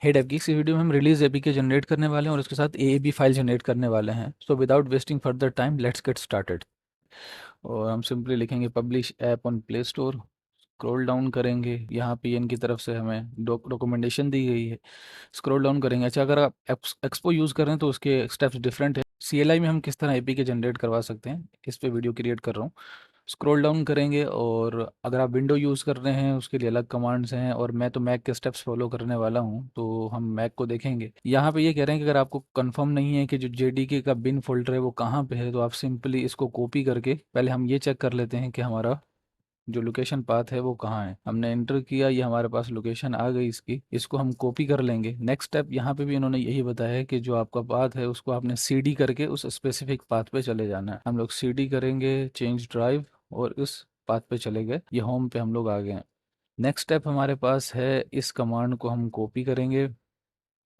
Head app की इस video में हम रिलीज एपीके जनरेट करने वाले हैं और उसके साथ एएबी फाइल जनरेट करने वाले हैं। So without wasting further time let's get started. और हम सिंपली लिखेंगे publish app on play store. Scroll down करेंगे, यहाँ पे इनकी तरफ से हमें डॉक्यूमेंटेशन दी गई है। स्क्रॉल डाउन करेंगे। अच्छा, अगर आप एक्सपो यूज़ कर रहे हैं तो उसके स्टेप्स डिफरेंट है। सीएलआई में हम किस तरह एपीके जनरेट करवा सकते हैं, इस पे वीडियो क्रिएट कर रहा हूँ। स्क्रॉल डाउन करेंगे और अगर आप विंडो यूज़ कर रहे हैं उसके लिए अलग कमांड्स हैं, और मैं तो मैक के स्टेप्स फॉलो करने वाला हूँ तो हम मैक को देखेंगे। यहाँ पे ये कह रहे हैं कि अगर आपको कंफर्म नहीं है कि जो जेडीके का बिन फोल्डर है वो कहाँ पे है, तो आप सिंपली इसको कॉपी करके पहले हम ये चेक कर लेते हैं कि हमारा जो लोकेशन पाथ है वो कहाँ है। हमने एंटर किया, ये हमारे पास लोकेशन आ गई इसकी, इसको हम कॉपी कर लेंगे। नेक्स्ट स्टेप यहाँ पे भी इन्होंने यही बताया है कि जो आपका पाथ है उसको आपने सीडी करके उस स्पेसिफिक पाथ पे चले जाना है। हम लोग सीडी करेंगे, चेंज ड्राइव, और इस पाथ पे चले गए, ये होम पे हम लोग आ गए हैं। नेक्स्ट स्टेप हमारे पास है, इस कमांड को हम कॉपी करेंगे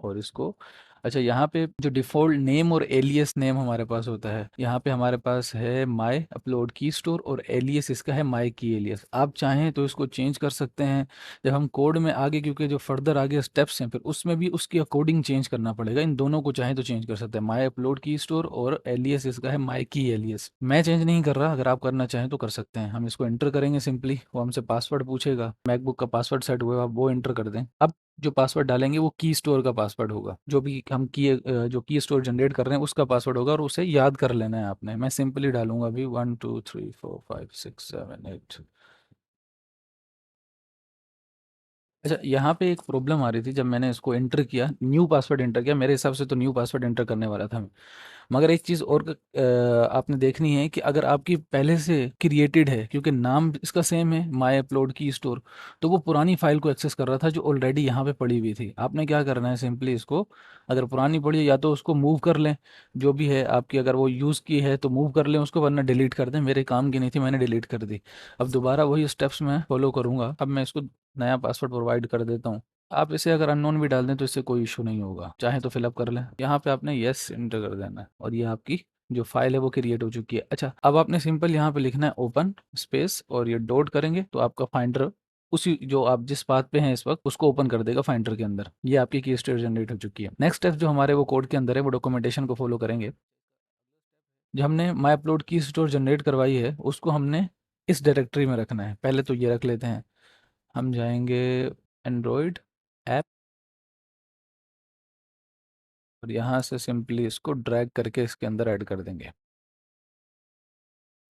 और इसको, अच्छा यहाँ पे जो डिफ़ॉल्ट नेम और एलियस नेम हमारे पास होता है, यहाँ पे हमारे पास है माय अपलोड की स्टोर और एलियस इसका है माय की एलियस। आप चाहें तो इसको चेंज कर सकते हैं जब हम कोड में आगे, क्योंकि जो फर्दर आगे स्टेप्स हैं फिर उसमें भी उसकी अकॉर्डिंग चेंज करना पड़ेगा। इन दोनों को चाहें तो चेंज कर सकते हैं, माय अपलोड की स्टोर और एलियस इसका है माय की एलियस। मैं चेंज नहीं कर रहा, अगर आप करना चाहें तो कर सकते हैं। हम इसको एंटर करेंगे, सिंपली वो हमसे पासवर्ड पूछेगा, मैकबुक का पासवर्ड सेट हुआ है आप वो एंटर कर दें। अब जो पासवर्ड डालेंगे वो की स्टोर का पासवर्ड होगा, जो भी हम जो की स्टोर जनरेट कर रहे हैं उसका पासवर्ड होगा, और उसे याद कर लेना है आपने। मैं सिंपली डालूंगा अभी 1 2 3 4 5 6 7 8। अच्छा, यहाँ पे एक प्रॉब्लम आ रही थी जब मैंने इसको एंटर किया, न्यू पासवर्ड एंटर किया, मेरे हिसाब से तो न्यू पासवर्ड एंटर करने वाला था मैं। मगर एक चीज़ और आपने देखनी है कि अगर आपकी पहले से क्रिएटेड है, क्योंकि नाम इसका सेम है माय अपलोड की स्टोर, तो वो पुरानी फाइल को एक्सेस कर रहा था जो ऑलरेडी यहाँ पे पड़ी हुई थी। आपने क्या करना है, सिंपली इसको, अगर पुरानी पड़ी है या तो उसको मूव कर लें, जो भी है आपकी, अगर वो यूज़ की है तो मूव कर लें उसको, वरना डिलीट कर दें। मेरे काम की नहीं थी, मैंने डिलीट कर दी। अब दोबारा वही स्टेप्स मैं फॉलो करूँगा। अब मैं इसको नया पासवर्ड प्रोवाइड कर देता हूँ। आप इसे अगर अननोन भी डाल दें तो इससे कोई इशू नहीं होगा, चाहे तो फिलअप कर लें। यहाँ पे आपने यस एंटर कर देना है और ये आपकी जो फाइल है वो क्रिएट हो चुकी है। अच्छा, अब आपने सिंपल यहाँ पे लिखना है ओपन स्पेस और ये डॉट करेंगे तो आपका फाइंडर उसी जो आप जिस पाथ पे हैं इस वक्त उसको ओपन कर देगा फाइंडर के अंदर। ये आपकी की स्टेट जनरेट हो चुकी है। नेक्स्ट स्टेप जो हमारे वो कोड के अंदर है वो डॉक्यूमेंटेशन को फॉलो करेंगे। जो हमने माई अपलोड की स्टोर जनरेट करवाई है उसको हमने इस डायरेक्टरी में रखना है। पहले तो ये रख लेते हैं, हम जाएंगे एंड्रॉयड ऐप और यहाँ से सिंपली इसको ड्रैग करके इसके अंदर ऐड कर देंगे।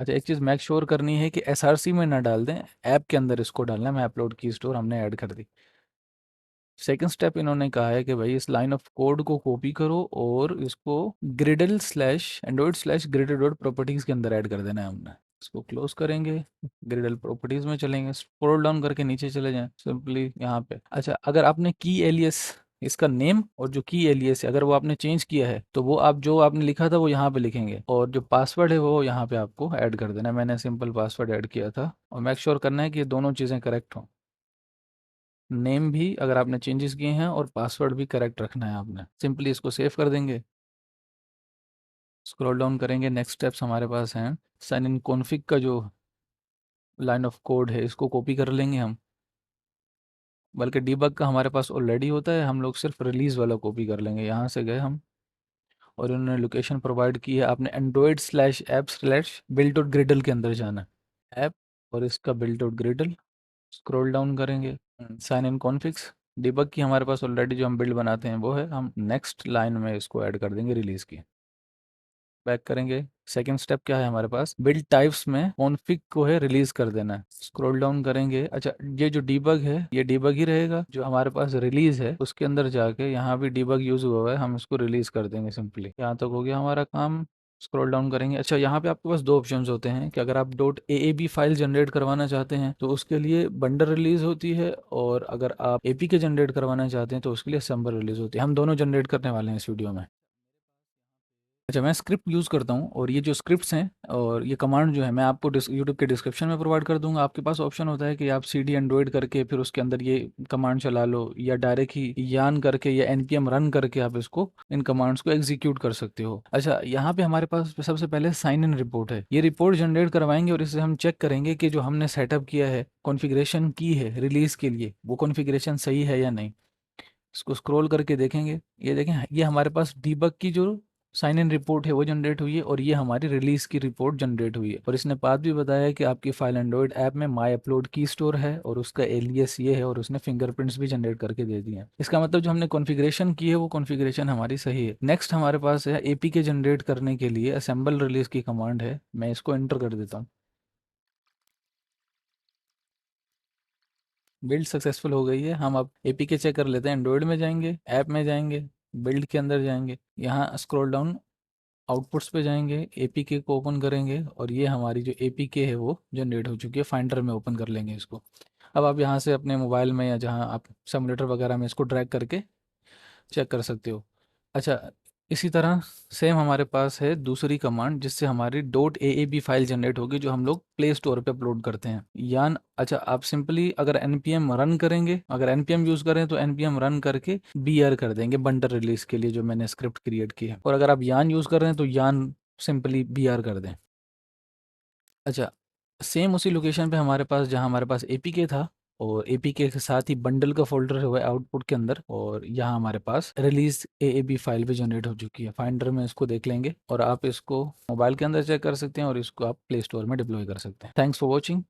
अच्छा, एक चीज़ मैक श्योर करनी है कि एसआरसी में ना डाल दें, ऐप के अंदर इसको डालना है। मैं अपलोड की स्टोर हमने ऐड कर दी। सेकंड स्टेप इन्होंने कहा है कि भाई इस लाइन ऑफ कोड को कॉपी करो और इसको ग्रिडल slash Android slash ग्रिडल dot properties के अंदर ऐड कर देना है हमने। इसको क्लोज करेंगे, ग्रिडल प्रॉपर्टीज़ में चलेंगे, स्क्रॉल डाउन करके नीचे चले जाएं सिंपली यहाँ पे। अच्छा, अगर आपने की एलियस, इसका नेम और जो की एलियस है अगर वो आपने चेंज किया है तो वो आप जो आपने लिखा था वो यहाँ पे लिखेंगे, और जो पासवर्ड है वो यहाँ पे आपको ऐड कर देना है। मैंने सिंपल पासवर्ड ऐड किया था, और मेक श्योर करना है कि ये दोनों चीज़ें करेक्ट हों। नेम भी अगर आपने चेंजेस किए हैं और पासवर्ड भी करेक्ट रखना है आपने। सिंपली इसको सेव कर देंगे, स्क्रॉल डाउन करेंगे। नेक्स्ट स्टेप्स हमारे पास हैं, साइन इन कॉन्फ़िग का जो लाइन ऑफ कोड है इसको कॉपी कर लेंगे हम, बल्कि डीबग का हमारे पास ऑलरेडी होता है, हम लोग सिर्फ रिलीज़ वाला कॉपी कर लेंगे। यहाँ से गए हम और उन्होंने लोकेशन प्रोवाइड की है, आपने Android slash app slash build dot ग्रिडल के अंदर जाना है, ऐप और इसका बिल्ड डॉट ग्रिडल। स्क्रॉल डाउन करेंगे, साइन इन कॉन्फिग्स, डिबग की हमारे पास ऑलरेडी जो हम बिल्ड बनाते हैं वो है, हम नेक्स्ट लाइन में इसको ऐड कर देंगे रिलीज की। बैक करेंगे, सेकंड स्टेप क्या है हमारे पास, बिल्ड टाइप्स में कॉन्फिग को है रिलीज कर देना है। स्क्रॉल डाउन करेंगे, अच्छा ये जो डीबग है ये डीबग ही रहेगा, जो हमारे पास रिलीज है उसके अंदर जाके यहाँ भी डीबग यूज हुआ हुआ है, हम इसको रिलीज कर देंगे सिंपली। यहाँ तक हो गया हमारा काम। स्क्रॉल डाउन करेंगे, अच्छा यहाँ पे आपके पास दो ऑप्शंस होते हैं कि अगर आप डॉट एएबी फाइल जनरेट करवाना चाहते हैं तो उसके लिए बंडल रिलीज होती है, और अगर आप एपीके जनरेट करवाना चाहते हैं तो उसके लिए सम्बर रिलीज होती है। हम दोनों जनरेट करने वाले हैं इस वीडियो में। अच्छा, मैं स्क्रिप्ट यूज़ करता हूँ, और ये जो स्क्रिप्ट्स हैं और ये कमांड जो है मैं आपको यूट्यूब के डिस्क्रिप्शन में प्रोवाइड कर दूंगा। आपके पास ऑप्शन होता है कि आप सी डी एंड्रॉइड करके फिर उसके अंदर ये कमांड चला लो, या डायरेक्ट ही यान करके या एनपीएम रन करके आप इसको इन कमांड्स को एग्जीक्यूट कर सकते हो। अच्छा, यहाँ पे हमारे पास सबसे पहले साइन इन रिपोर्ट है, ये रिपोर्ट जनरेट करवाएंगे और इससे हम चेक करेंगे कि जो हमने सेटअप किया है, कॉन्फ़िगरेशन की है रिलीज़ के लिए, वो कॉन्फ़िगरेशन सही है या नहीं। इसको स्क्रॉल करके देखेंगे, ये देखें ये हमारे पास डीबग की जो साइन इन रिपोर्ट है वो जनरेट हुई है, और ये हमारी रिलीज की रिपोर्ट जनरेट हुई है। और इसने बात भी बताया है कि आपकी फाइल एंड्रॉइड ऐप में माई अपलोड की स्टोर है और उसका एलियस ये है, और उसने फिंगरप्रिंट्स भी जनरेट करके दे दिए हैं। इसका मतलब जो हमने कॉन्फ़िगरेशन की है वो कॉन्फ़िगरेशन हमारी सही है। नेक्स्ट हमारे पास है एपीके जनरेट करने के लिए असेंबल रिलीज की कमांड है, मैं इसको एंटर कर देता हूँ। बिल्ड सक्सेसफुल हो गई है। हम अब एपीके चेक कर लेते हैं। एंड्रॉइड में जाएंगे, ऐप में जाएंगे, बिल्ड के अंदर जाएंगे, यहाँ स्क्रॉल डाउन आउटपुट्स पे जाएंगे, एपीके को ओपन करेंगे, और ये हमारी जो एपीके है वो जनरेट हो चुकी है। फाइंडर में ओपन कर लेंगे इसको। अब आप यहाँ से अपने मोबाइल में या जहाँ आप सिमुलेटर वगैरह में इसको ड्रैग करके चेक कर सकते हो। अच्छा, इसी तरह सेम हमारे पास है दूसरी कमांड जिससे हमारी डॉट एएबी फाइल जनरेट होगी, जो हम लोग प्ले स्टोर पे अपलोड करते हैं। यान अच्छा, आप सिंपली अगर npm रन करेंगे, अगर npm यूज़ करें तो npm रन करके br कर देंगे बंडल रिलीज के लिए जो मैंने स्क्रिप्ट क्रिएट की है। और अगर आप यान यूज़ कर रहे हैं तो यान सिंपली br कर दें। अच्छा, सेम उसी लोकेशन पे हमारे पास जहाँ हमारे पास एपीके था, और एपीके के साथ ही बंडल का फोल्डर हुआ है आउटपुट के अंदर, और यहाँ हमारे पास रिलीज एएबी फाइल भी जनरेट हो चुकी है। फाइंडर में इसको देख लेंगे, और आप इसको मोबाइल के अंदर चेक कर सकते हैं, और इसको आप प्ले स्टोर में डिप्लॉय कर सकते हैं। Thanks for watching.